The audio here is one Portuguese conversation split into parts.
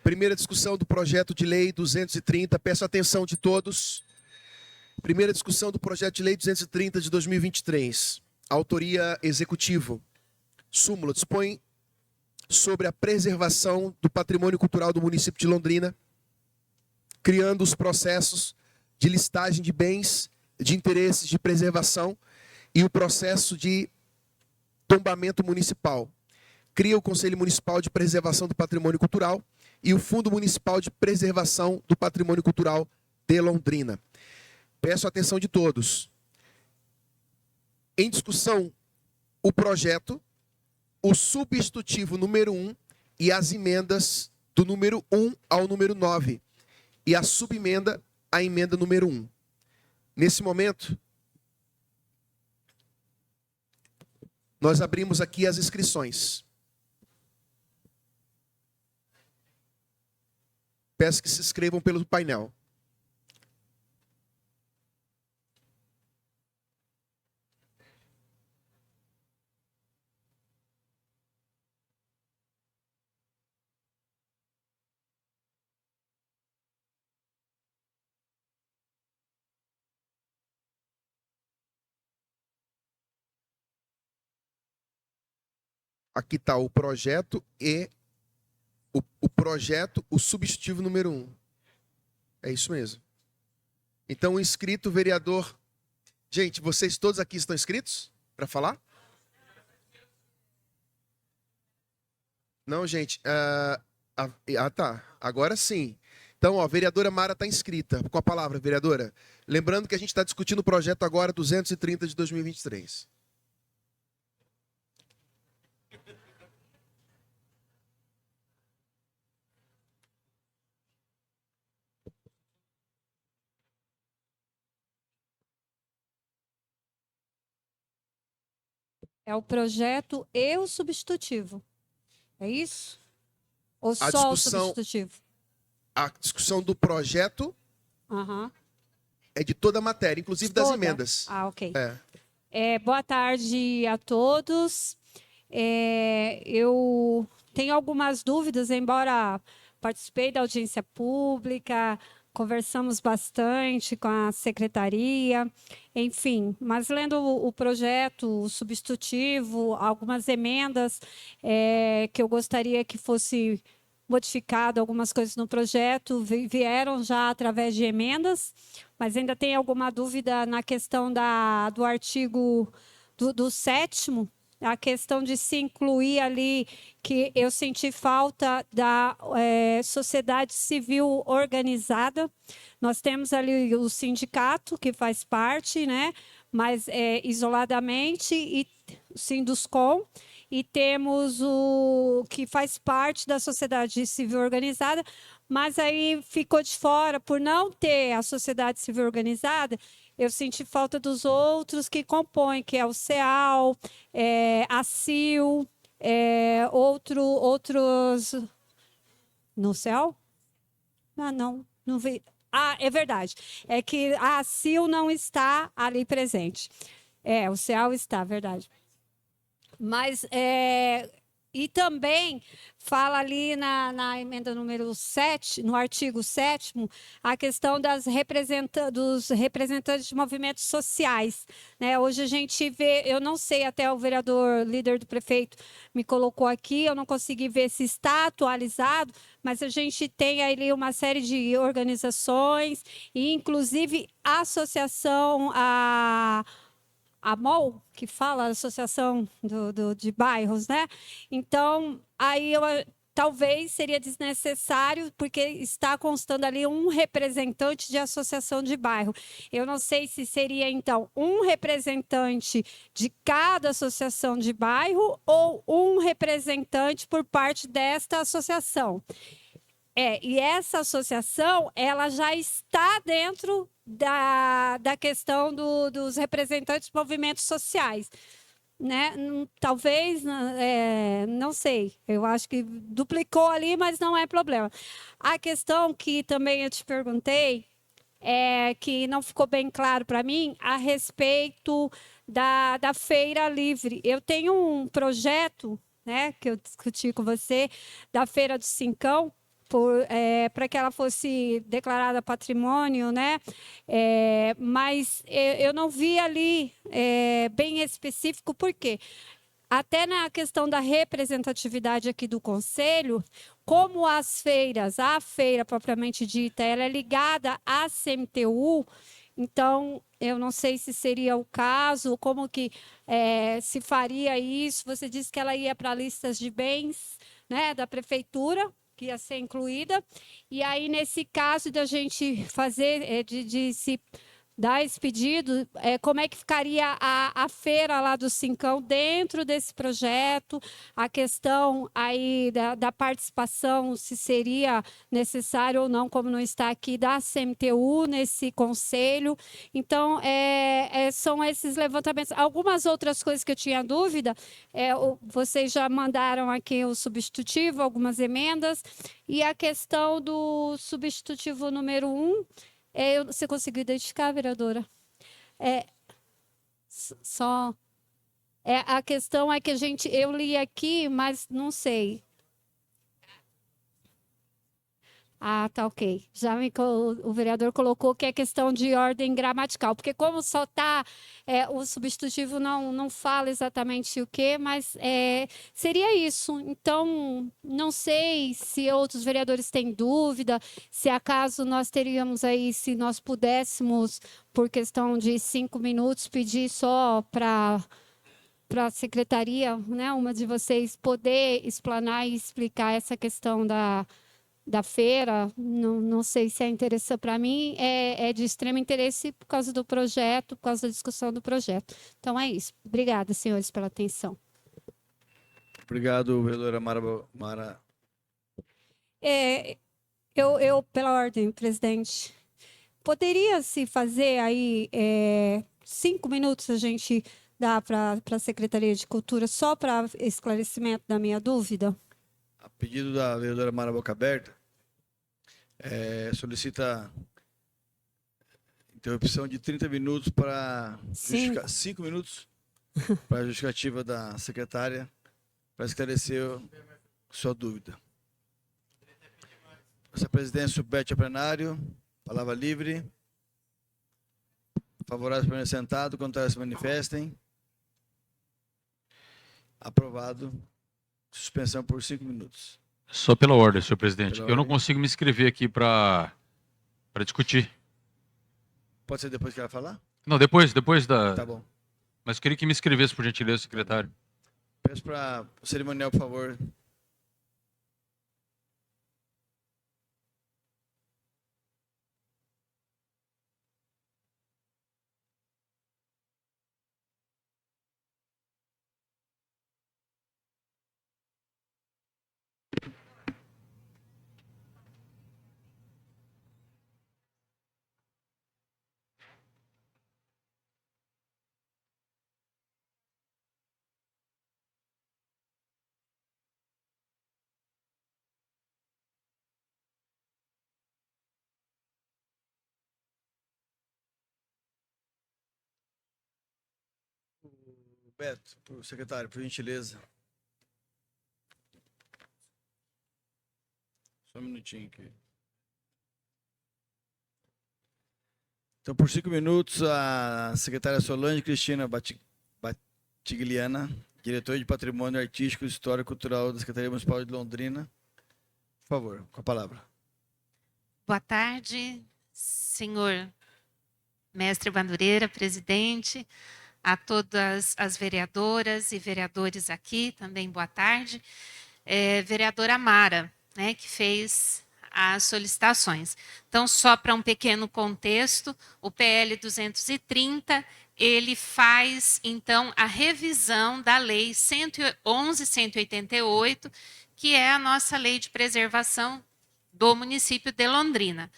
Primeira discussão do projeto de lei 230, peço a atenção de todos. Primeira discussão do projeto de lei 230 de 2023. Autoria executivo. Súmula dispõe sobre a preservação do patrimônio cultural do município de Londrina, criando os processos de listagem de bens de interesses de preservação e o processo de tombamento municipal. Cria o Conselho Municipal de Preservação do Patrimônio Cultural e o Fundo Municipal de Preservação do Patrimônio Cultural de Londrina. Peço a atenção de todos. Em discussão, o projeto, o substitutivo número 1 e as emendas do número 1 ao número 9 e a subemenda à emenda número 1. Nesse momento, nós abrimos aqui as inscrições. Peço que se inscrevam pelo painel. Aqui está o projeto e o projeto, o substitutivo número 1. É isso mesmo. Então, o inscrito, vereador... Gente, vocês todos aqui estão inscritos para falar? Não, gente. Tá. Agora sim. Então, ó, a vereadora Mara está inscrita. Com a palavra, vereadora. Lembrando que a gente está discutindo o projeto agora 230 de 2023. É o projeto e o substitutivo. É isso? Ou A só o discussão- substitutivo? A discussão do projeto Aham. é de toda a matéria, inclusive das Toda? emendas. Ah, ok. É. Boa tarde a todos. Eu tenho algumas dúvidas, embora participei da audiência pública, conversamos bastante com a secretaria, enfim, mas lendo o projeto, o substitutivo, algumas emendas que eu gostaria que fosse modificado, algumas coisas no projeto vieram já através de emendas, mas ainda tem alguma dúvida na questão do artigo do 7º, a questão de se incluir ali, que eu senti falta da sociedade civil organizada. Nós temos ali o sindicato, que faz parte, né, mas isoladamente, e o Sinduscom, e temos o que faz parte da sociedade civil organizada, mas aí ficou de fora, por não ter a sociedade civil organizada, eu senti falta dos outros que compõem, que é o CEAL, a CIL, outros... No CEAL? Não vi. Ah, é verdade. É que a CIL não está ali presente. O CEAL está, verdade. Mas, e também fala ali na emenda número 7, no artigo 7º, a questão dos representantes de movimentos sociais, né? Hoje a gente vê, eu não sei, até o vereador líder do prefeito me colocou aqui, eu não consegui ver se está atualizado, mas a gente tem ali uma série de organizações, e inclusive a associação, a MOL, que fala, a Associação de Bairros, né? Então, aí talvez seria desnecessário, porque está constando ali um representante de associação de bairro. Eu não sei se seria, então, um representante de cada associação de bairro ou um representante por parte desta associação. E essa associação, ela já está dentro da questão dos representantes de movimentos sociais, né? Talvez, não sei, eu acho que duplicou ali, mas não é problema. A questão que também eu te perguntei que não ficou bem claro para mim a respeito da Feira Livre. Eu tenho um projeto, né, que eu discuti com você, da Feira do Cincão, para que ela fosse declarada patrimônio, né? Mas eu não vi ali bem específico, por quê? Até na questão da representatividade aqui do Conselho, como as feiras, a feira propriamente dita, ela é ligada à CMTU, então eu não sei se seria o caso, como que se faria isso. Você disse que ela ia para listas de bens, né, da prefeitura, que ia ser incluída, e aí nesse caso de a gente fazer, de se dar esse pedido, como é que ficaria a feira lá do Cincão dentro desse projeto, a questão aí da participação, se seria necessário ou não, como não está aqui, da CMTU nesse conselho. Então, são esses levantamentos. Algumas outras coisas que eu tinha dúvida, vocês já mandaram aqui o substitutivo, algumas emendas, e a questão do substitutivo número 1, você conseguiu identificar, vereadora? Só. A questão é que eu li aqui, mas não sei. Ah, tá ok. O vereador colocou que é questão de ordem gramatical, porque como só está, o substitutivo não fala exatamente o quê, mas seria isso. Então, não sei se outros vereadores têm dúvida, se acaso nós teríamos aí, se nós pudéssemos, por questão de 5 minutos, pedir só para a secretaria, né, uma de vocês, poder explanar e explicar essa questão da feira. Não sei se é interessante para mim, é de extremo interesse por causa do projeto, por causa da discussão do projeto. Então é isso. Obrigada, senhores, pela atenção. Obrigado, vereadora Mara. Eu, pela ordem, presidente, poderia se fazer aí 5 minutos a gente dá para a Secretaria de Cultura só para esclarecimento da minha dúvida? A pedido da vereadora Mara Boca Aberta, solicita interrupção de 30 minutos para 5 minutos para a justificativa da secretária, para esclarecer sua dúvida. Nossa presidência submete a plenário. Palavra livre. Favorável permanecer sentado, contrário se manifestem. Aprovado. Suspensão por 5 minutos. Só pela ordem, senhor presidente. Pela Eu não ordem. consigo me inscrever aqui para discutir. Pode ser depois que ela falar? Não, depois da... Tá bom. Mas queria que me inscrevesse, por gentileza, secretário. Peço para o cerimonial, por favor. Beto, para o secretário, por gentileza. Só um minutinho aqui. Então, por 5 minutos, a secretária Solange Cristina Batigliana, diretora de Patrimônio Artístico e História Cultural da Secretaria Municipal de Londrina. Por favor, com a palavra. Boa tarde, senhor mestre Bandureira, presidente, a todas as vereadoras e vereadores aqui, também boa tarde. Vereadora Mara, né, que fez as solicitações. Então, só para um pequeno contexto, o PL 230, ele faz, então, a revisão da Lei 11.188, que é a nossa lei de preservação do município de Londrina.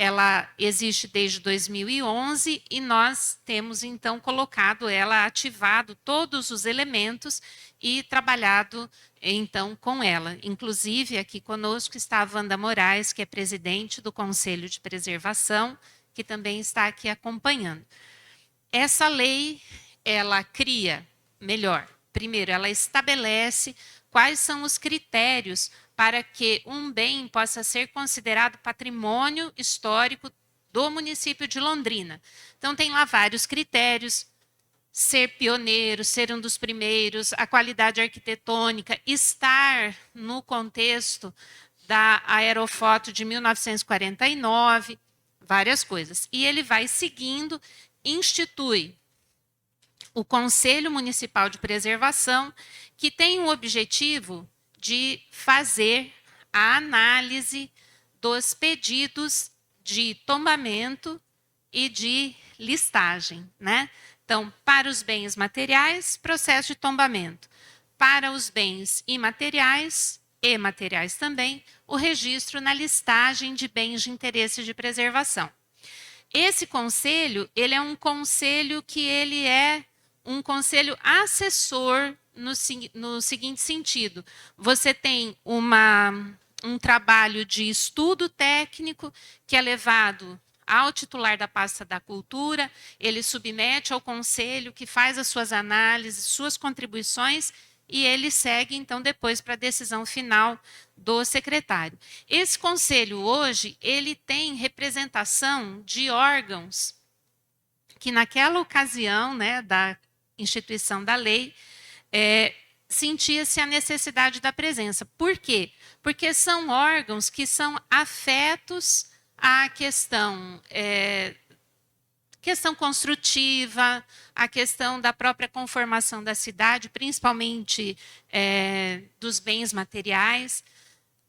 Ela existe desde 2011 e nós temos, então, colocado ela, ativado todos os elementos e trabalhado, então, com ela. Inclusive, aqui conosco está a Wanda Moraes, que é presidente do Conselho de Preservação, que também está aqui acompanhando. Essa lei, ela cria, melhor, primeiro, ela estabelece quais são os critérios para que um bem possa ser considerado patrimônio histórico do município de Londrina. Então, tem lá vários critérios: ser pioneiro, ser um dos primeiros, a qualidade arquitetônica, estar no contexto da Aerofoto de 1949, várias coisas. E ele vai seguindo, institui o Conselho Municipal de Preservação, que tem o objetivo de fazer a análise dos pedidos de tombamento e de listagem, né? Então, para os bens materiais, processo de tombamento. Para os bens imateriais e materiais também, o registro na listagem de bens de interesse de preservação. Esse conselho, ele é um conselho que ele é um conselho assessor no seguinte sentido: você tem um trabalho de estudo técnico que é levado ao titular da pasta da cultura, ele submete ao conselho, que faz as suas análises, suas contribuições, e ele segue, então, depois para a decisão final do secretário. Esse conselho, hoje, ele tem representação de órgãos que, naquela ocasião, né, da instituição da lei, sentia-se a necessidade da presença. Por quê? Porque são órgãos que são afetos à questão construtiva, a questão da própria conformação da cidade, principalmente dos bens materiais,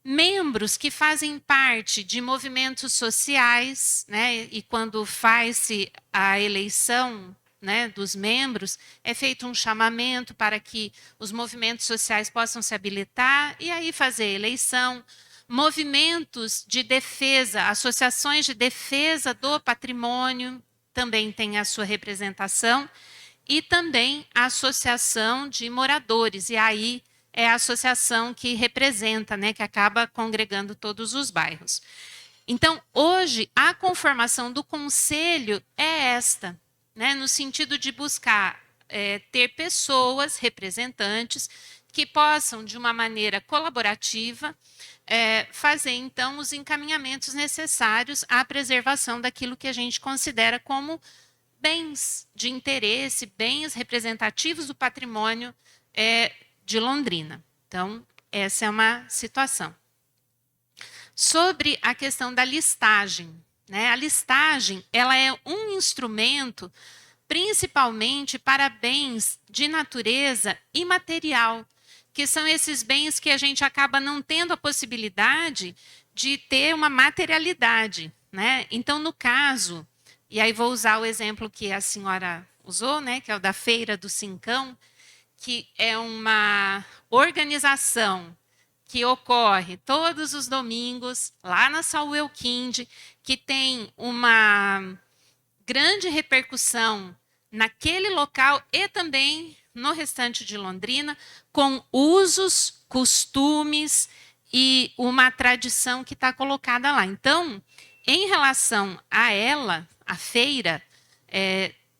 membros que fazem parte de movimentos sociais, né, e quando faz-se a eleição, né, dos membros, é feito um chamamento para que os movimentos sociais possam se habilitar e aí fazer a eleição. Movimentos de defesa, associações de defesa do patrimônio também têm a sua representação, e também a associação de moradores, e aí é a associação que representa, né, que acaba congregando todos os bairros. Então, hoje, a conformação do conselho é esta, né, no sentido de buscar ter pessoas, representantes, que possam, de uma maneira colaborativa, fazer, então, os encaminhamentos necessários à preservação daquilo que a gente considera como bens de interesse, bens representativos do patrimônio de Londrina. Então, essa é uma situação. Sobre a questão da listagem, né? A listagem, ela é um instrumento principalmente para bens de natureza imaterial, que são esses bens que a gente acaba não tendo a possibilidade de ter uma materialidade, né? Então, no caso, e aí vou usar o exemplo que a senhora usou, né, que é o da Feira do Cincão, que é uma organização que ocorre todos os domingos lá na Saúl Elquinde, que tem uma grande repercussão naquele local e também no restante de Londrina, com usos, costumes e uma tradição que está colocada lá. Então, em relação a ela, a feira,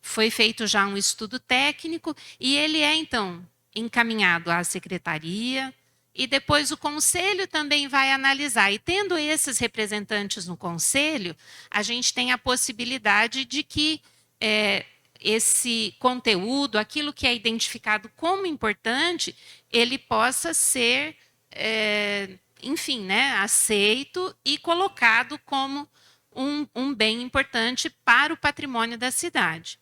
foi feito já um estudo técnico e ele é, então, encaminhado à secretaria e depois o conselho também vai analisar. E tendo esses representantes no conselho, a gente tem a possibilidade de que esse conteúdo, aquilo que é identificado como importante, ele possa ser, enfim, né, aceito e colocado como um bem importante para o patrimônio da cidade.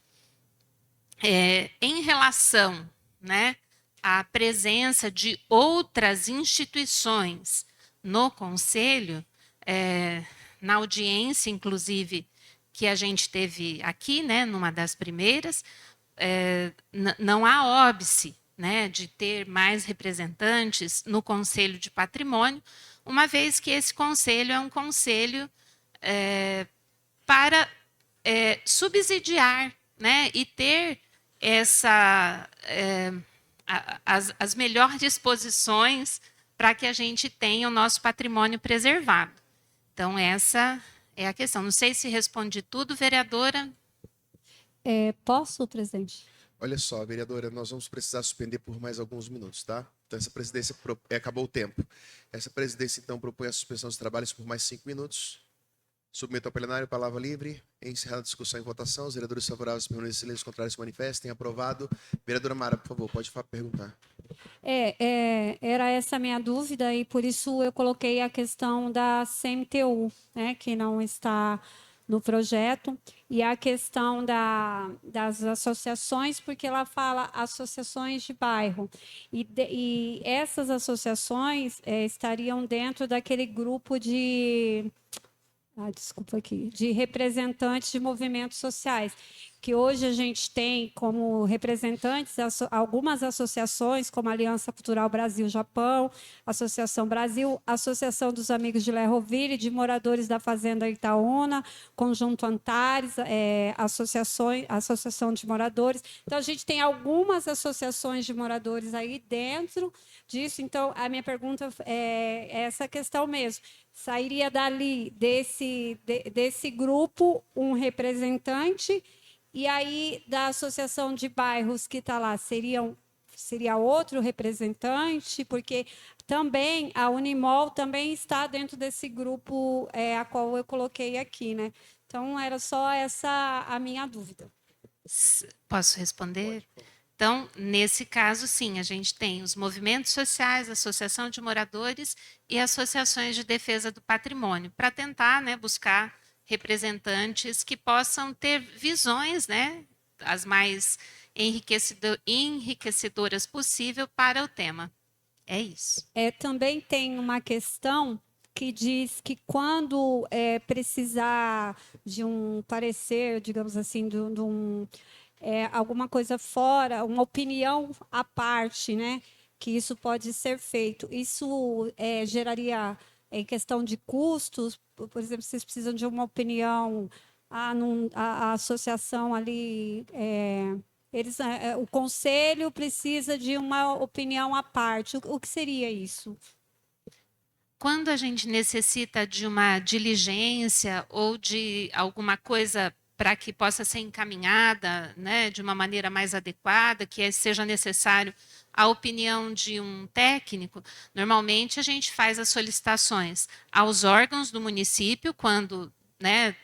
Em relação, né, à presença de outras instituições no conselho, na audiência, inclusive, que a gente teve aqui, né, numa das primeiras, não há óbice, né, de ter mais representantes no Conselho de Patrimônio, uma vez que esse conselho é um conselho para subsidiar, né, e ter as melhores disposições para que a gente tenha o nosso patrimônio preservado. Então, essa É a questão. Não sei se respondi tudo, vereadora. Posso, presidente? Olha só, vereadora, nós vamos precisar suspender por mais alguns minutos, tá? Então, essa presidência acabou o tempo. Essa presidência, então, propõe a suspensão dos trabalhos por mais 5 minutos. Submeto ao plenário, palavra livre. Encerrada a discussão e votação. Os vereadores favoráveis permanecem em silêncio, contrários se manifestem. Aprovado. Vereadora Mara, por favor, pode perguntar. Era essa a minha dúvida e por isso eu coloquei a questão da CMTU, né, que não está no projeto, e a questão das associações, porque ela fala associações de bairro. E essas associações estariam dentro daquele grupo de representantes de movimentos sociais, que hoje a gente tem como representantes algumas associações, como a Aliança Cultural Brasil-Japão, Associação Brasil, Associação dos Amigos de Lerroville, de Moradores da Fazenda Itaúna, Conjunto Antares, Associação de Moradores. Então, a gente tem algumas associações de moradores aí dentro disso. Então, a minha pergunta é essa questão mesmo. Sairia dali, desse grupo, um representante, e aí da associação de bairros que está lá, seria outro representante, porque também a Unimol também está dentro desse grupo a qual eu coloquei aqui, né? Então, era só essa a minha dúvida. Posso responder? Então, nesse caso, sim, a gente tem os movimentos sociais, associação de moradores e associações de defesa do patrimônio, para tentar, né, buscar representantes que possam ter visões, né, as mais enriquecedoras possível para o tema. É isso. Também tem uma questão que diz que quando precisar de um parecer, digamos assim, de alguma coisa fora, uma opinião à parte, né? Que isso pode ser feito. Isso geraria, em questão de custos, por exemplo, vocês precisam de uma opinião, a associação ali, o conselho precisa de uma opinião à parte. O que seria isso? Quando a gente necessita de uma diligência ou de alguma coisa para que possa ser encaminhada, né, de uma maneira mais adequada, que seja necessário a opinião de um técnico, normalmente a gente faz as solicitações aos órgãos do município, quando, né,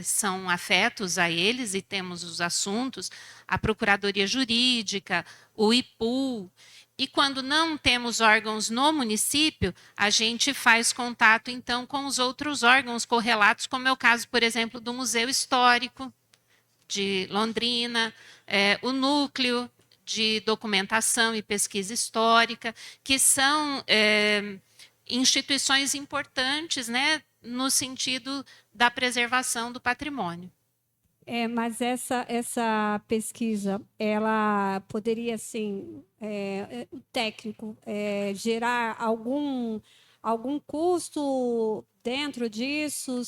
são afetos a eles e temos os assuntos, a Procuradoria Jurídica, o IPU. E quando não temos órgãos no município, a gente faz contato, então, com os outros órgãos correlatos, como é o caso, por exemplo, do Museu Histórico de Londrina, o Núcleo de Documentação e Pesquisa Histórica, que são instituições importantes, né, no sentido da preservação do patrimônio. Mas essa pesquisa, ela poderia, assim, o técnico, gerar algum custo dentro disso?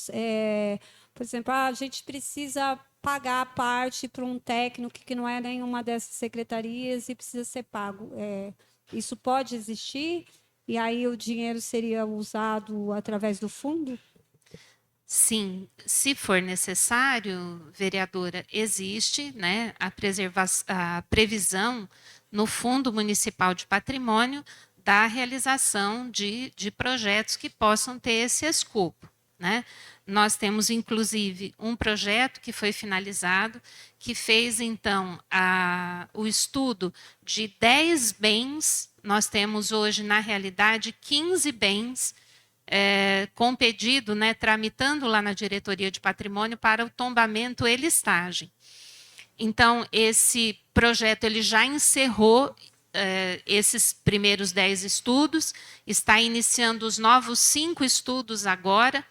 Por exemplo, a gente precisa pagar a parte para um técnico que não é nenhuma dessas secretarias e precisa ser pago. Isso pode existir? E aí o dinheiro seria usado através do fundo? Sim, se for necessário, vereadora, existe, né, a previsão no Fundo Municipal de Patrimônio da realização de projetos que possam ter esse escopo, né? Nós temos, inclusive, um projeto que foi finalizado, que fez, então, o estudo de 10 bens. Nós temos hoje, na realidade, 15 bens com pedido, né, tramitando lá na Diretoria de Patrimônio para o tombamento e listagem. Então, esse projeto ele já encerrou esses primeiros 10 estudos, está iniciando os novos 5 estudos agora,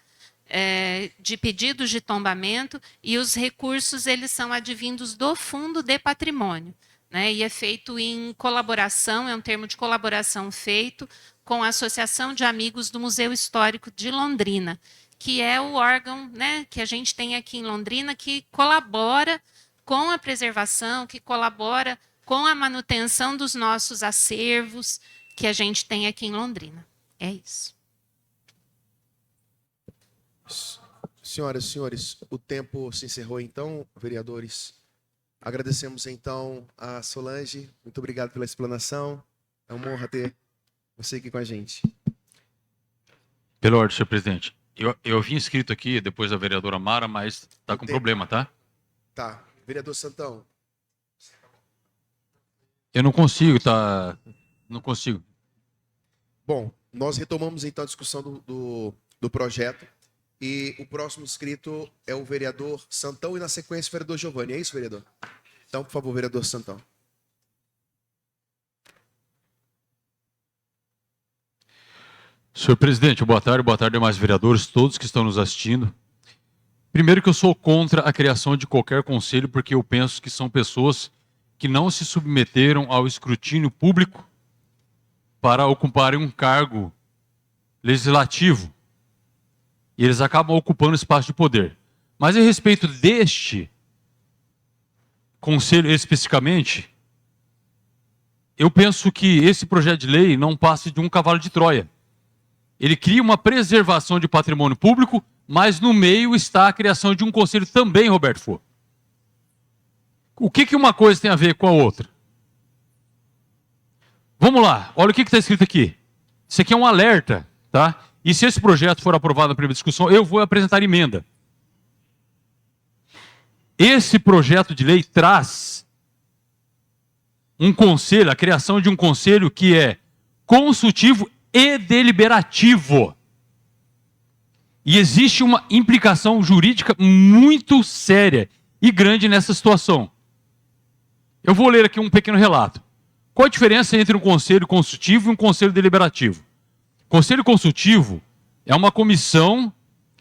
de pedidos de tombamento, e os recursos eles são advindos do Fundo de Patrimônio, né, e é feito em colaboração, é um termo de colaboração feito com a Associação de Amigos do Museu Histórico de Londrina, que é o órgão, né, que a gente tem aqui em Londrina, que colabora com a preservação, que colabora com a manutenção dos nossos acervos que a gente tem aqui em Londrina. É isso. Senhoras e senhores, o tempo se encerrou então, vereadores. Agradecemos então a Solange. Muito obrigado pela explanação. É uma honra ter você aqui com a gente. Pela ordem, senhor presidente. Eu vim inscrito aqui depois da vereadora Mara, mas tá com Tempo. problema, tá? Tá. Vereador Santão. Eu não consigo, tá? Não consigo. Bom, nós retomamos então a discussão do projeto. E o próximo inscrito é o vereador Santão e, na sequência, o vereador Giovanni. É isso, vereador? Então, por favor, vereador Santão. Senhor presidente, boa tarde, demais vereadores, todos que estão nos assistindo. Primeiro que eu sou contra a criação de qualquer conselho, porque eu penso que são pessoas que não se submeteram ao escrutínio público para ocuparem um cargo legislativo. E eles acabam ocupando espaço de poder. Mas a respeito deste conselho especificamente, eu penso que esse projeto de lei não passa de um cavalo de Troia. Ele cria uma preservação de patrimônio público, mas no meio está a criação de um conselho também, Roberto Fo. O que uma coisa tem a ver com a outra? Vamos lá, olha o que está escrito aqui. Isso aqui é um alerta, tá? E se esse projeto for aprovado na primeira discussão, eu vou apresentar emenda. Esse projeto de lei traz um conselho, a criação de um conselho que é consultivo e deliberativo. E existe uma implicação jurídica muito séria e grande nessa situação. Eu vou ler aqui um pequeno relato. Qual a diferença entre um conselho consultivo e um conselho deliberativo? Conselho consultivo é uma comissão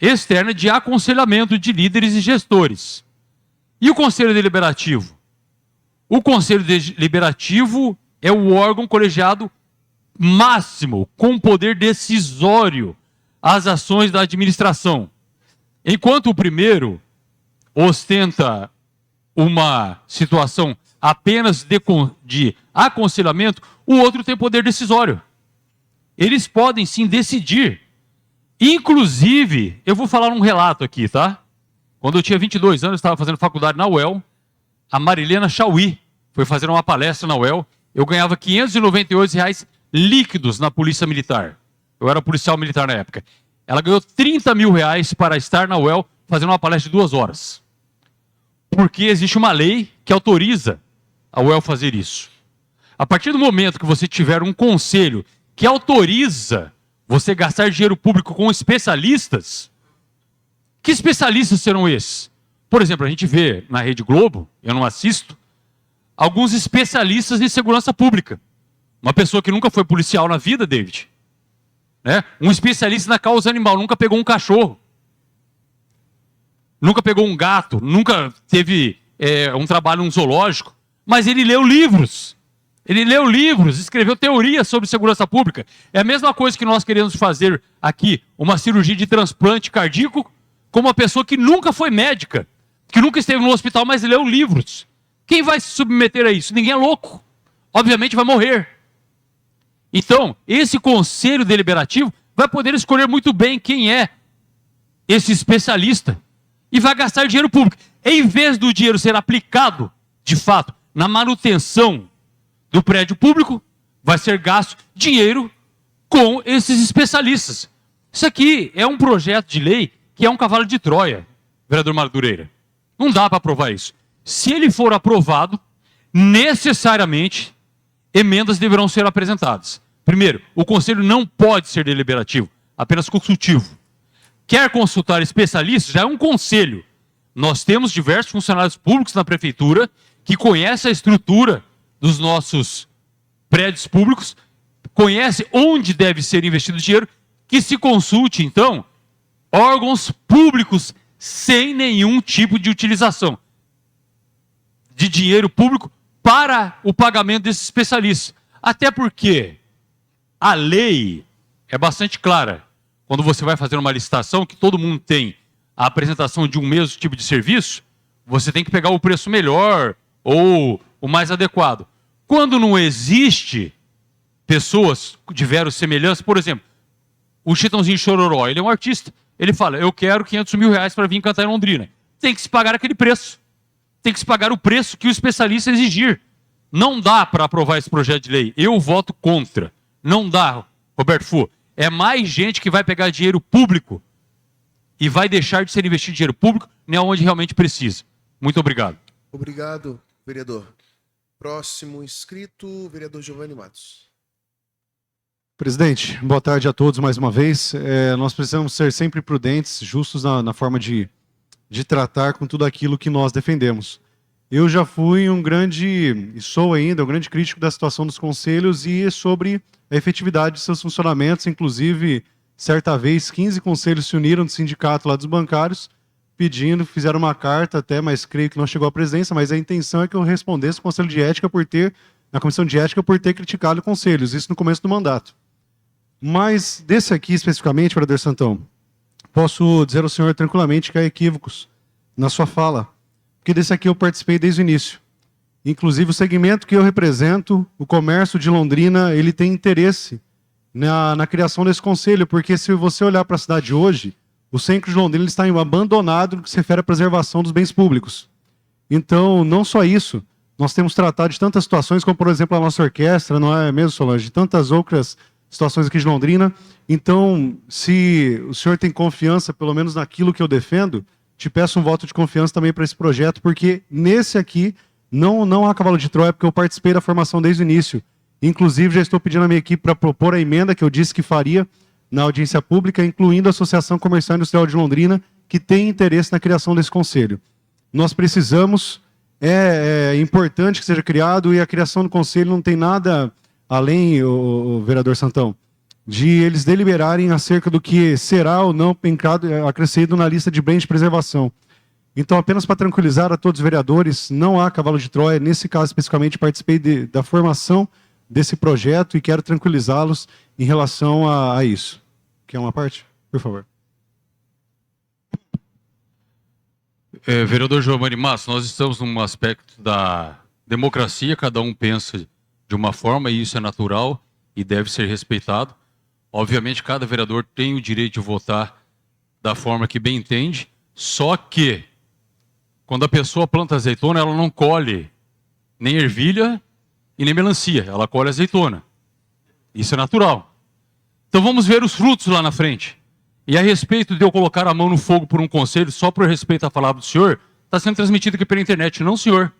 externa de aconselhamento de líderes e gestores. E o conselho deliberativo? O conselho deliberativo é o órgão colegiado máximo, com poder decisório às ações da administração. Enquanto o primeiro ostenta uma situação apenas de aconselhamento, o outro tem poder decisório. Eles podem sim decidir. Inclusive, eu vou falar um relato aqui, tá? Quando eu tinha 22 anos, eu estava fazendo faculdade na UEL, a Marilena Chauí foi fazer uma palestra na UEL, eu ganhava R$ 598 líquidos na Polícia Militar. Eu era policial militar na época. Ela ganhou R$ 30 mil para estar na UEL fazendo uma palestra de 2 horas. Porque existe uma lei que autoriza a UEL fazer isso. A partir do momento que você tiver um conselho que autoriza você gastar dinheiro público com especialistas, que especialistas serão esses? Por exemplo, a gente vê na Rede Globo, eu não assisto, alguns especialistas em segurança pública. Uma pessoa que nunca foi policial na vida, David. Né? Um especialista na causa animal, nunca pegou um cachorro. Nunca pegou um gato, nunca teve um trabalho num zoológico. Mas ele leu livros. Ele leu livros, escreveu teorias sobre segurança pública. É a mesma coisa que nós queremos fazer aqui, uma cirurgia de transplante cardíaco, com uma pessoa que nunca foi médica, que nunca esteve no hospital, mas leu livros. Quem vai se submeter a isso? Ninguém é louco. Obviamente vai morrer. Então, esse conselho deliberativo vai poder escolher muito bem quem é esse especialista e vai gastar dinheiro público. Em vez do dinheiro ser aplicado, de fato, na manutenção do prédio público, vai ser gasto dinheiro com esses especialistas. Isso aqui é um projeto de lei que é um cavalo de Troia, vereador Madureira. Não dá para aprovar isso. Se ele for aprovado, necessariamente, emendas deverão ser apresentadas. Primeiro, o conselho não pode ser deliberativo, apenas consultivo. Quer consultar especialistas? Já é um conselho. Nós temos diversos funcionários públicos na prefeitura que conhecem a estrutura dos nossos prédios públicos, conhecem onde deve ser investido o dinheiro, que se consulte, então, órgãos públicos sem nenhum tipo de utilização de dinheiro público para o pagamento desses especialistas. Até porque a lei é bastante clara. Quando você vai fazer uma licitação, que todo mundo tem a apresentação de um mesmo tipo de serviço, você tem que pegar o preço melhor ou o mais adequado. Quando não existe pessoas de veros semelhanças, por exemplo, o Chitãozinho Chororó, ele é um artista, Ele fala, eu quero 500 mil reais para vir cantar em Londrina. Tem que se pagar aquele preço. Tem que se pagar o preço que o especialista exigir. Não dá para aprovar esse projeto de lei. Eu voto contra. Não dá, Roberto Fu. É mais gente que vai pegar dinheiro público e vai deixar de ser investido dinheiro público nem onde realmente precisa. Muito obrigado. Obrigado, vereador. Próximo inscrito, vereador Giovanni Matos. Presidente, boa tarde a todos mais uma vez. Nós precisamos ser sempre prudentes, justos na forma de tratar com tudo aquilo que nós defendemos. Eu já fui e sou ainda um grande crítico da situação dos conselhos e sobre a efetividade de seus funcionamentos. Inclusive, certa vez, 15 conselhos se uniram do sindicato lá dos bancários, fizeram uma carta até, mas creio que não chegou à presidência, mas a intenção é que eu respondesse na comissão de ética por ter criticado conselhos, isso no começo do mandato. Mas desse aqui especificamente, vereador Santão, posso dizer ao senhor tranquilamente que há equívocos na sua fala, porque desse aqui eu participei desde o início. Inclusive o segmento que eu represento, o comércio de Londrina, ele tem interesse na criação desse conselho, porque se você olhar para a cidade hoje, o centro de Londrina está abandonado no que se refere à preservação dos bens públicos. Então, não só isso, nós temos tratado de tantas situações, como por exemplo a nossa orquestra, não é mesmo, Solange? De tantas outras situações aqui de Londrina. Então, se o senhor tem confiança, pelo menos naquilo que eu defendo, te peço um voto de confiança também para esse projeto, porque nesse aqui não há cavalo de Troia, porque eu participei da formação desde o início. Inclusive, já estou pedindo à minha equipe para propor a emenda que eu disse que faria na audiência pública, incluindo a Associação Comercial e Industrial de Londrina, que tem interesse na criação desse conselho. Nós precisamos, é importante que seja criado, e a criação do conselho não tem nada além, o vereador Santão, de eles deliberarem acerca do que será ou não acrescido na lista de bens de preservação. Então, apenas para tranquilizar a todos os vereadores, não há cavalo de Troia. Nesse caso, especificamente, participei da formação desse projeto e quero tranquilizá-los em relação a isso. Quer uma parte? Por favor. Vereador Giovanni Matos, nós estamos num aspecto da democracia, cada um pensa de uma forma e isso é natural e deve ser respeitado. Obviamente, cada vereador tem o direito de votar da forma que bem entende, só que quando a pessoa planta azeitona, ela não colhe nem ervilha e nem melancia, ela colhe azeitona. Isso é natural. Então vamos ver os frutos lá na frente. E a respeito de eu colocar a mão no fogo por um conselho, só por respeito à palavra do senhor, está sendo transmitido aqui pela internet. Não, senhor.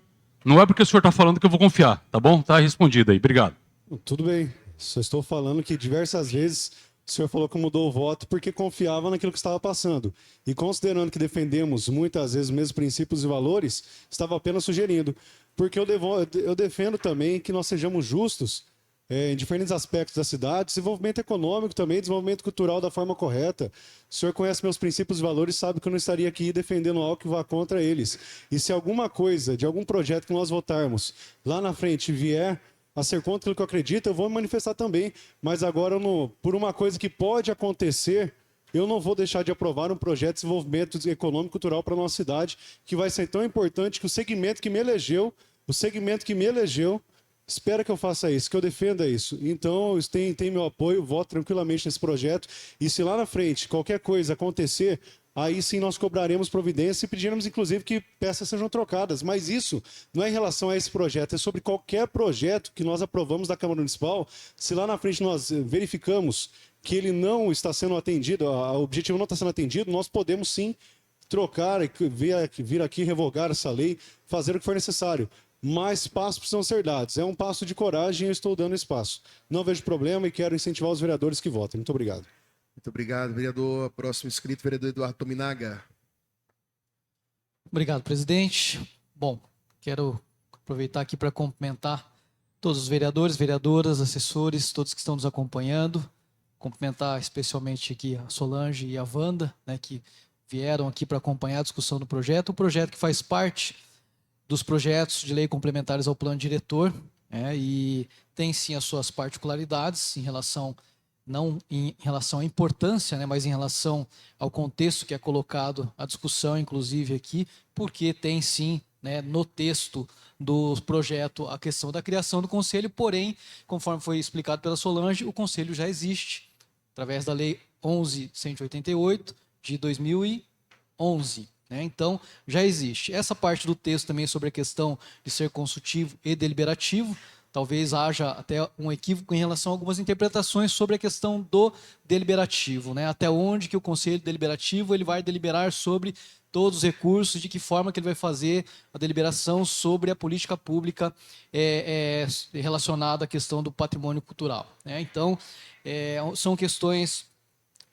Não é porque o senhor está falando que eu vou confiar, tá bom? Está respondido aí. Obrigado. Tudo bem. Só estou falando que diversas vezes o senhor falou que mudou o voto porque confiava naquilo que estava passando. E considerando que defendemos muitas vezes os mesmos princípios e valores, estava apenas sugerindo. Porque eu defendo também que nós sejamos justos em diferentes aspectos da cidade, desenvolvimento econômico também, desenvolvimento cultural da forma correta. O senhor conhece meus princípios e valores, sabe que eu não estaria aqui defendendo algo que vá contra eles. E se alguma coisa, de algum projeto que nós votarmos lá na frente vier a ser contra aquilo que eu acredito, eu vou me manifestar também. Mas agora, por uma coisa que pode acontecer, eu não vou deixar de aprovar um projeto de desenvolvimento econômico e cultural para a nossa cidade, que vai ser tão importante que o segmento que me elegeu, espera que eu faça isso, que eu defenda isso. Então, tem meu apoio, voto tranquilamente nesse projeto. E se lá na frente qualquer coisa acontecer, aí sim nós cobraremos providência e pediremos, inclusive, que peças sejam trocadas. Mas isso não é em relação a esse projeto, é sobre qualquer projeto que nós aprovamos da Câmara Municipal. Se lá na frente nós verificamos que ele não está sendo atendido, o objetivo não está sendo atendido, nós podemos sim trocar, vir aqui revogar essa lei, fazer o que for necessário. Mas passos precisam ser dados. É um passo de coragem e eu estou dando espaço. Não vejo problema e quero incentivar os vereadores que votem. Muito obrigado. Muito obrigado, vereador. Próximo inscrito, vereador Eduardo Tominaga. Obrigado, presidente. Bom, quero aproveitar aqui para cumprimentar todos os vereadores, vereadoras, assessores, todos que estão nos acompanhando. Cumprimentar especialmente aqui a Solange e a Wanda, né, que vieram aqui para acompanhar a discussão do projeto. O projeto que faz parte dos projetos de lei complementares ao plano diretor, e tem sim as suas particularidades em relação, não em relação à importância, mas em relação ao contexto que é colocado à discussão, inclusive aqui, porque tem sim, no texto do projeto a questão da criação do conselho, porém, conforme foi explicado pela Solange, o conselho já existe, através da lei 11.188, de 2011. Né? Então, já existe. Essa parte do texto também sobre a questão de ser consultivo e deliberativo, talvez haja até um equívoco em relação a algumas interpretações sobre a questão do deliberativo. Né? Até onde que o Conselho Deliberativo ele vai deliberar sobre todos os recursos, de que forma que ele vai fazer a deliberação sobre a política pública relacionada à questão do patrimônio cultural. Né? Então, são questões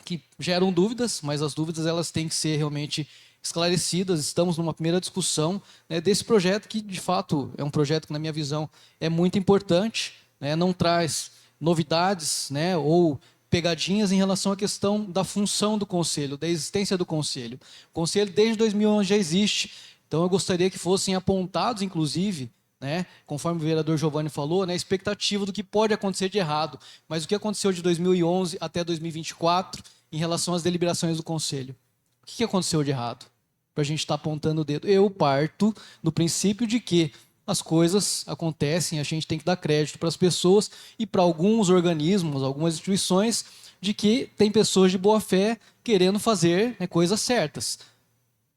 que geram dúvidas, mas as dúvidas elas têm que ser realmente esclarecidas. Estamos numa primeira discussão, né, desse projeto que, de fato, é um projeto que, na minha visão, é muito importante, né, não traz novidades, né, ou pegadinhas em relação à questão da função do Conselho, da existência do Conselho. O Conselho, desde 2011, já existe, então eu gostaria que fossem apontados, inclusive, né, conforme o vereador Giovanni falou, né, a expectativa do que pode acontecer de errado, mas o que aconteceu de 2011 até 2024 em relação às deliberações do Conselho. O que aconteceu de errado? Para a gente estar apontando o dedo. Eu parto do princípio de que as coisas acontecem, a gente tem que dar crédito para as pessoas e para alguns organismos, algumas instituições, de que tem pessoas de boa fé querendo fazer, né, coisas certas.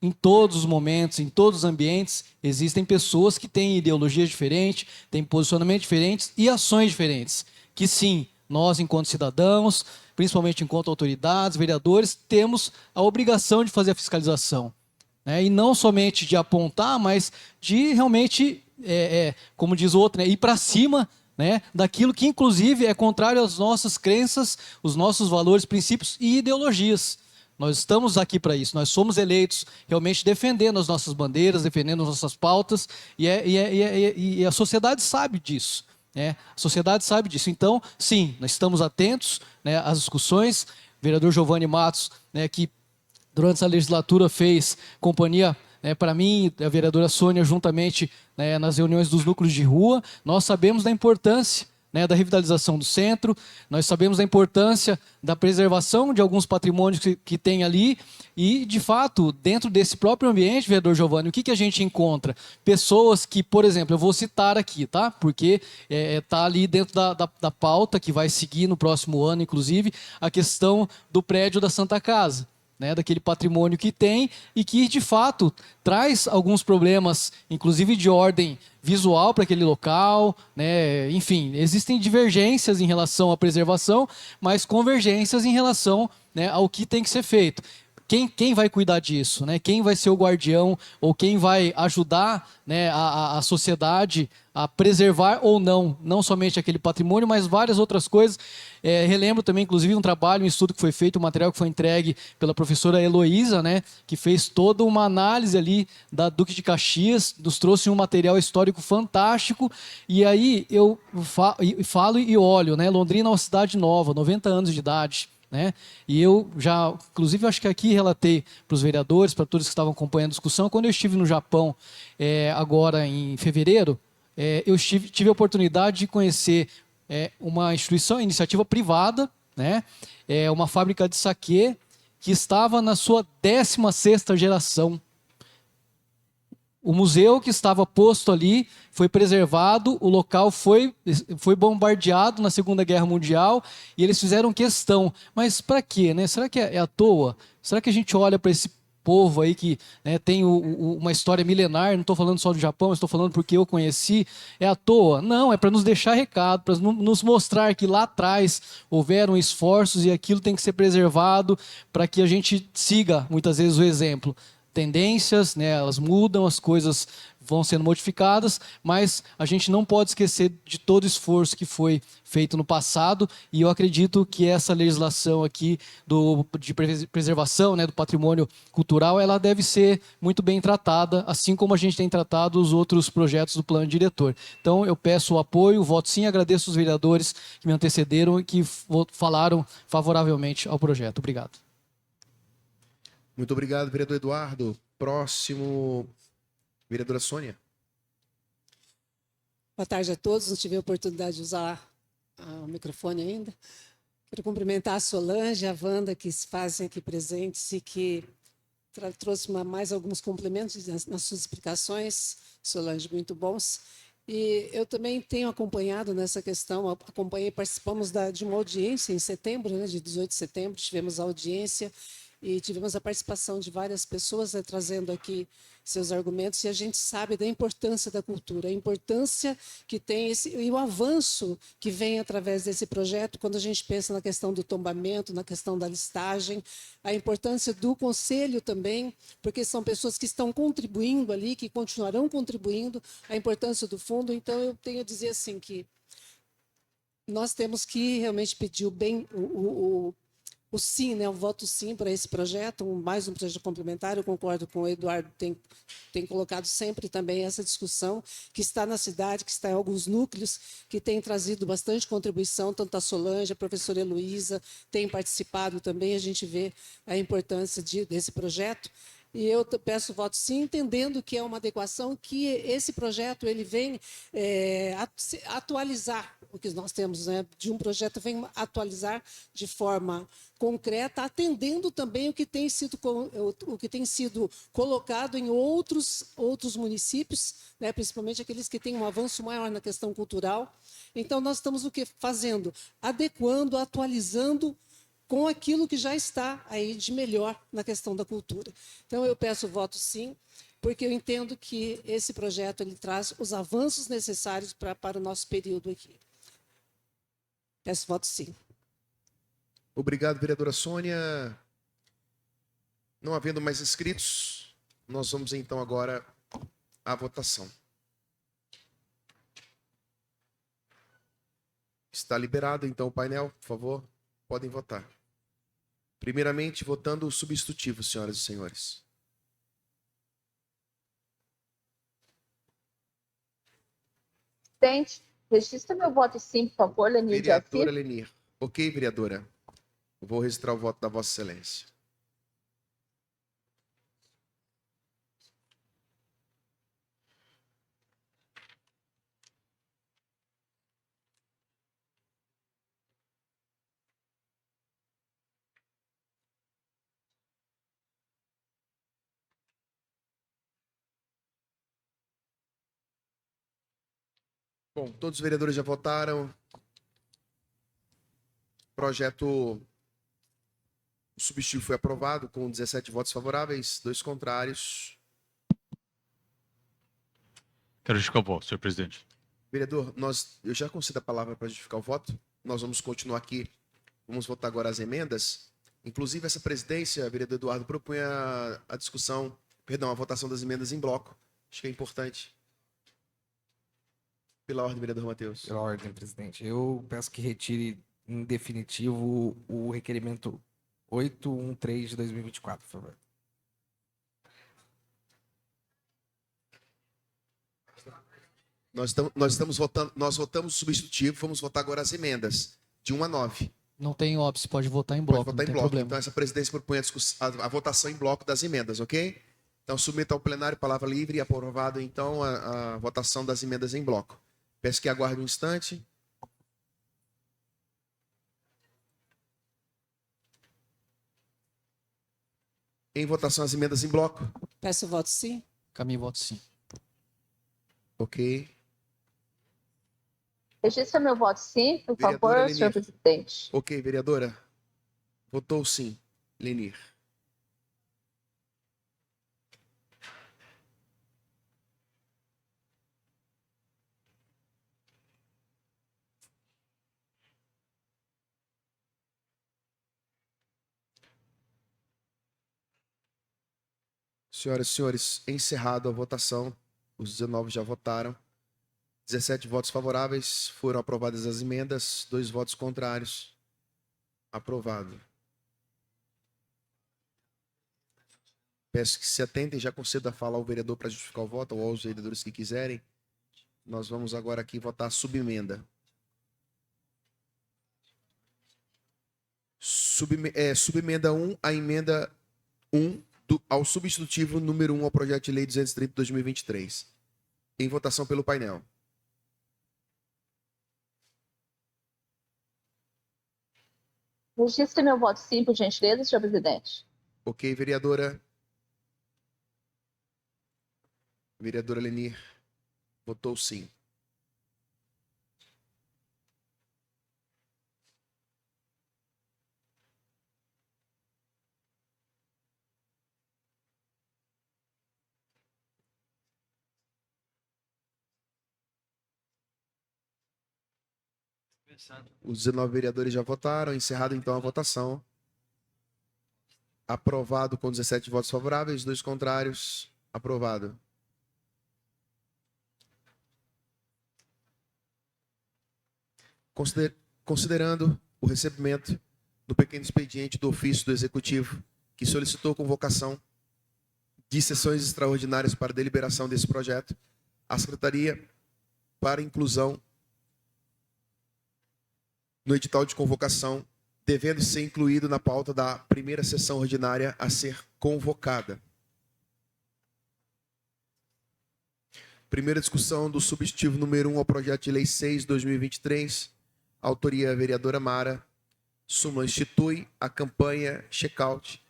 Em todos os momentos, em todos os ambientes, existem pessoas que têm ideologias diferentes, têm posicionamentos diferentes e ações diferentes. Que sim, nós, enquanto cidadãos, principalmente enquanto autoridades, vereadores, temos a obrigação de fazer a fiscalização. Né? E não somente de apontar, mas de realmente, como diz o outro, né, ir para cima, né, daquilo que, inclusive, é contrário às nossas crenças, os nossos valores, princípios e ideologias. Nós estamos aqui para isso, nós somos eleitos realmente defendendo as nossas bandeiras, defendendo as nossas pautas, e a sociedade sabe disso. Né? A sociedade sabe disso. Então, sim, nós estamos atentos, né, às discussões. O vereador Giovanni Matos, né, que durante essa legislatura fez companhia, né, para mim, a vereadora Sônia, juntamente, né, nas reuniões dos núcleos de rua. Nós sabemos da importância, né, da revitalização do centro, nós sabemos da importância da preservação de alguns patrimônios que tem ali e, de fato, dentro desse próprio ambiente, vereador Giovanni, o que a gente encontra? Pessoas que, por exemplo, eu vou citar aqui, tá? Porque está ali dentro da pauta que vai seguir no próximo ano, inclusive, a questão do prédio da Santa Casa. Né, daquele patrimônio que tem e que, de fato, traz alguns problemas, inclusive de ordem visual para aquele local. Né, enfim, existem divergências em relação à preservação, mas convergências em relação, né, ao que tem que ser feito. Quem vai cuidar disso? Né? Quem vai ser o guardião ou quem vai ajudar, né, a sociedade a preservar ou não somente aquele patrimônio, mas várias outras coisas. Relembro também, inclusive, um trabalho, um estudo que foi feito, um material que foi entregue pela professora Heloísa, né, que fez toda uma análise ali da Duque de Caxias, nos trouxe um material histórico fantástico, e aí eu falo e olho, né, Londrina é uma cidade nova, 90 anos de idade. Né? E eu já, inclusive, acho que aqui relatei para os vereadores, para todos que estavam acompanhando a discussão, quando eu estive no Japão, agora em fevereiro, eu tive a oportunidade de conhecer uma instituição, iniciativa privada, né? Uma fábrica de saquê que estava na sua 16ª geração. O museu que estava posto ali foi preservado, o local foi bombardeado na Segunda Guerra Mundial e eles fizeram questão. Mas para quê? Né? Será que é à toa? Será que a gente olha para esse povo aí que, né, tem uma história milenar, não estou falando só do Japão, estou falando porque eu conheci, é à toa? Não, é para nos deixar recado, para nos mostrar que lá atrás houveram esforços e aquilo tem que ser preservado para que a gente siga, muitas vezes, o exemplo. Tendências, né, elas mudam, as coisas vão sendo modificadas, mas a gente não pode esquecer de todo o esforço que foi feito no passado, e eu acredito que essa legislação aqui de preservação, né, do patrimônio cultural, ela deve ser muito bem tratada, assim como a gente tem tratado os outros projetos do plano diretor. Então, eu peço o apoio, voto sim, agradeço os vereadores que me antecederam e que falaram favoravelmente ao projeto. Obrigado. Muito obrigado, vereador Eduardo. Próximo, vereadora Sônia. Boa tarde a todos. Não tive a oportunidade de usar o microfone ainda. Quero cumprimentar a Solange, a Wanda, que se fazem aqui presentes e que trouxe mais alguns complementos nas suas explicações, Solange, muito bons. E eu também tenho acompanhado nessa questão, participamos de uma audiência em setembro, né, de 18 de setembro, tivemos a audiência. e tivemos a participação de várias pessoas, né, trazendo aqui seus argumentos, e a gente sabe da importância da cultura, a importância que tem e o avanço que vem através desse projeto, quando a gente pensa na questão do tombamento, na questão da listagem, a importância do conselho também, porque são pessoas que estão contribuindo ali, que continuarão contribuindo, a importância do fundo. Então, eu tenho a dizer assim que nós temos que realmente pedir o sim, né, o voto sim para esse projeto, mais um projeto complementar. Eu concordo com o Eduardo, tem colocado sempre também essa discussão que está na cidade, que está em alguns núcleos, que tem trazido bastante contribuição, tanto a Solange, a professora Heloísa, tem participado também, a gente vê a importância desse projeto. E eu peço voto sim, entendendo que é uma adequação, que esse projeto ele vem atualizar o que nós temos, né, de um projeto, vem atualizar de forma concreta, atendendo também o que tem sido colocado em outros municípios, né, principalmente aqueles que têm um avanço maior na questão cultural. Então, nós estamos o que fazendo? Adequando, atualizando com aquilo que já está aí de melhor na questão da cultura. Então, eu peço voto sim, porque eu entendo que esse projeto ele traz os avanços necessários para o nosso período aqui. Peço voto sim. Obrigado, vereadora Sônia. Não havendo mais inscritos, nós vamos então agora à votação. Está liberado então o painel, por favor, podem votar. Primeiramente, votando o substitutivo, senhoras e senhores. Presidente, registra meu voto sim, por favor, Lenir de Vereadora Assis. Lenir. Ok, vereadora. Eu vou registrar o voto da Vossa Excelência. Bom, todos os vereadores já votaram. Projeto o substitutivo foi aprovado com 17 votos favoráveis, 2 contrários. Quero justificar o voto, senhor presidente. Vereador, eu já concedo a palavra para justificar o voto. Nós vamos continuar aqui. Vamos votar agora as emendas. Inclusive, essa presidência, vereador Eduardo, propunha a discussão, perdão, a votação das emendas em bloco. Acho que é importante. Pela ordem, vereador Matheus. Pela ordem, presidente. Eu peço que retire em definitivo o requerimento 813 de 2024, por favor. Nós estamos votando, nós votamos o substitutivo, vamos votar agora as emendas, de 1 a 9. Não tem óbice, pode votar em bloco, Pode votar não em tem bloco. problema. Então, essa presidência propõe a votação em bloco das emendas, ok? Então, submeto ao plenário, palavra livre, e aprovado, então, a votação das emendas em bloco. Peço que aguarde um instante. Em votação, as emendas em bloco. Peço voto sim. Caminho voto sim. Ok. Registra meu voto sim, por Vereadora favor, Lenir. senhor presidente. Ok, vereadora. Votou sim, Lenir. Senhoras e senhores, encerrado a votação, os 19 já votaram. 17 votos favoráveis, foram aprovadas as emendas, 2 votos contrários. Aprovado. Peço que se atentem, já concedo a fala ao vereador para justificar o voto, ou aos vereadores que quiserem. Nós vamos agora aqui votar a subemenda. Subemenda 1, a emenda 1 ao substitutivo número 1 ao projeto de lei 230 de 2023. Em votação pelo painel. Registre meu voto sim, por gentileza, senhor presidente. Ok, vereadora. Vereadora Lenir. Votou sim. Os 19 vereadores já votaram. Encerrado, então, a votação. Aprovado com 17 votos favoráveis, 2 contrários. Aprovado. Considerando o recebimento do pequeno expediente do ofício do Executivo, que solicitou convocação de sessões extraordinárias para deliberação desse projeto, a Secretaria, para inclusão no edital de convocação, devendo ser incluído na pauta da primeira sessão ordinária a ser convocada. Primeira discussão do substitutivo número 1 ao projeto de lei 6/2023, autoria vereadora Mara. Súmula institui a campanha check-out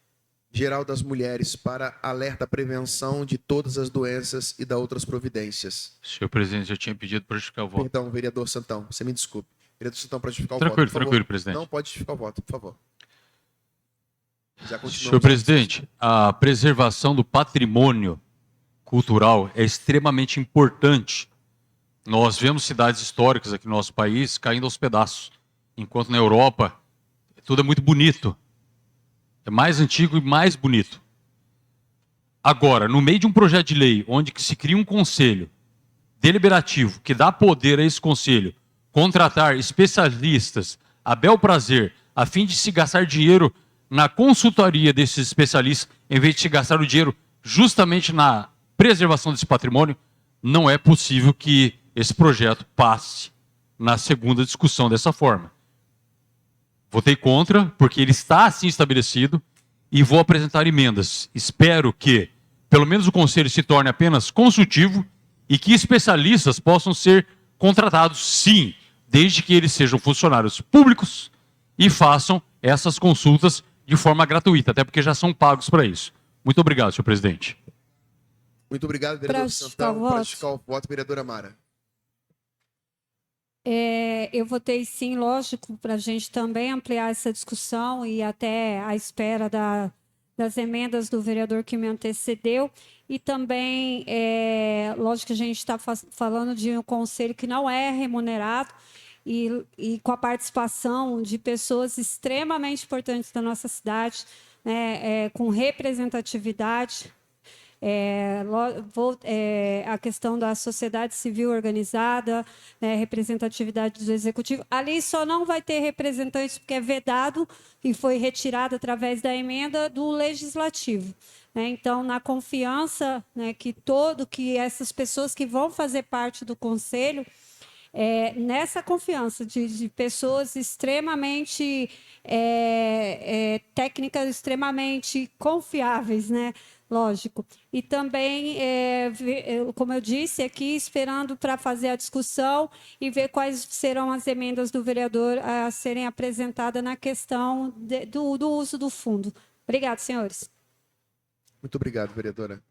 geral das mulheres para alerta à prevenção de todas as doenças e da outras providências. Senhor presidente, eu tinha pedido para justificar o voto. Perdão, vereador Santão, você me desculpe. Vereador Santão, para justificar o voto, Tranquilo, por favor. tranquilo, presidente. Não pode justificar o voto, por favor. Já continuamos. Senhor presidente, a preservação do patrimônio cultural é extremamente importante. Nós vemos cidades históricas aqui no nosso país caindo aos pedaços, enquanto na Europa tudo é muito bonito. É mais antigo e mais bonito. Agora, no meio de um projeto de lei onde que se cria um conselho deliberativo que dá poder a esse conselho contratar especialistas a bel prazer, a fim de se gastar dinheiro na consultoria desses especialistas, em vez de se gastar o dinheiro justamente na preservação desse patrimônio, não é possível que esse projeto passe na segunda discussão dessa forma. Votei contra, porque ele está assim estabelecido, e vou apresentar emendas. Espero que, pelo menos, o Conselho se torne apenas consultivo e que especialistas possam ser contratados, sim, desde que eles sejam funcionários públicos e façam essas consultas de forma gratuita, até porque já são pagos para isso. Muito obrigado, senhor presidente. Muito obrigado, vereador Pra justificar Santão. o Para voto. justificar o voto, vereadora Mara. Eu votei sim, lógico, para a gente também ampliar essa discussão e até à espera das emendas do vereador que me antecedeu. E também, lógico que a gente está falando de um conselho que não é remunerado e com a participação de pessoas extremamente importantes da nossa cidade, né, com representatividade. A questão da sociedade civil organizada, representatividade do executivo. Ali só não vai ter representantes porque é vedado e foi retirado através da emenda do legislativo. Então, na confiança, que essas pessoas que vão fazer parte do conselho, nessa confiança de pessoas extremamente técnicas, extremamente confiáveis, né? Lógico. E também, como eu disse aqui, esperando para fazer a discussão e ver quais serão as emendas do vereador a serem apresentadas na questão do uso do fundo. Obrigada, senhores. Muito obrigado, vereadora.